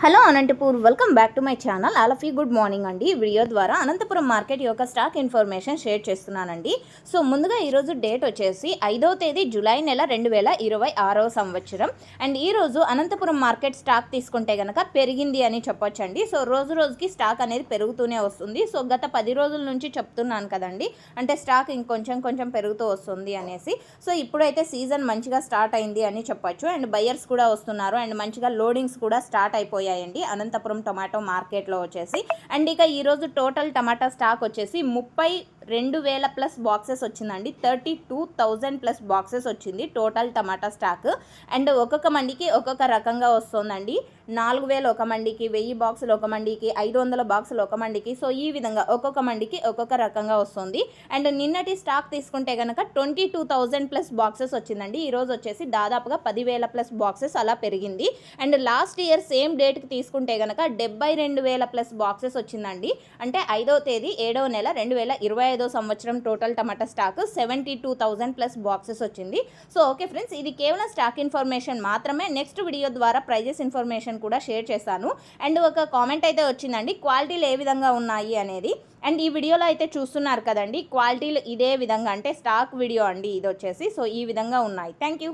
Hello Anantapur, welcome back to my channel. All of you good morning అండి. ఈ video ద్వారా Anantapuram market యొక్క stock information share చేస్తున్నానండి. So ముందుగా ఈరోజు డేట్ వచ్చేసి 5వ తేదీ జూలై నెల 2026వ సంవత్సరం. అండ్ ఈరోజు అనంతపురం మార్కెట్ స్టాక్ తీసుకుంటే కనుక పెరిగింది అని చెప్పొచ్చండి. సో రోజు రోజుకి స్టాక్ అనేది పెరుగుతూనే వస్తుంది. సో గత 10 రోజుల నుంచి చెప్తున్నాను కదండి, అంటే స్టాక్ ఇంకొంచెం కొంచెం పెరుగుతూ వస్తుంది అనేసి. సో ఇప్పుడైతే సీజన్ మంచిగా స్టార్ట్ అయింది అని చెప్పొచ్చు. అండ్ బయర్స్ కూడా వస్తున్నారు అండ్ మంచిగా లోడింగ్స్ కూడా స్టార్ట్ అయిపోయాయి అనంతపురం టొమాటో మార్కెట్లో వచ్చేసి. అండ్ ఇక ఈరోజు టోటల్ టమాటా స్టాక్ వచ్చేసి 32,000 ప్లస్ బాక్సెస్ వచ్చిందండి. 32,000 ప్లస్ బాక్సెస్ వచ్చింది టోటల్ టమాటా స్టాక్. అండ్ ఒక్కొక్క మండికి ఒక్కొక్క రకంగా వస్తుందండి. 4,000 ఒక మండికి, 1000 బాక్సులు ఒక మండికి, 500 బాక్సులు ఒక మండికి. సో ఈ విధంగా ఒక్కొక్క మండికి ఒక్కొక్క రకంగా వస్తుంది. అండ్ నిన్నటి స్టాక్ తీసుకుంటే కనుక 22,000 ప్లస్ బాక్సెస్ వచ్చిందండి. ఈరోజు వచ్చేసి దాదాపుగా 10,000 ప్లస్ బాక్సెస్ అలా పెరిగింది. అండ్ లాస్ట్ ఇయర్ సేమ్ డేట్కి తీసుకుంటే కనుక 72,000 ప్లస్ బాక్సెస్ వచ్చిందండి. అంటే 5వ తేదీ 7వ నెల 2025 సంవత్సరం టోటల్ టమాటా స్టాక్ 72,000 ప్లస్ బాక్సెస్ వచ్చింది. సో ఓకే ఫ్రెండ్స్, ఇది కేవలం స్టాక్ ఇన్ఫర్మేషన్ మాత్రమే. నెక్స్ట్ వీడియో ద్వారా ప్రైజెస్ ఇన్ఫర్మేషన్ కూడా షేర్ చేస్తాను. అండ్ ఒక కామెంట్ అయితే వచ్చిందండి, క్వాలిటీలు ఏ విధంగా ఉన్నాయి అనేది. అండ్ ఈ వీడియోలో అయితే చూస్తున్నారు కదండి, క్వాలిటీలు ఇదే విధంగా, అంటే స్టాక్ వీడియో అండి ఇది వచ్చేసి. సో ఈ విధంగా ఉన్నాయి. Thank you.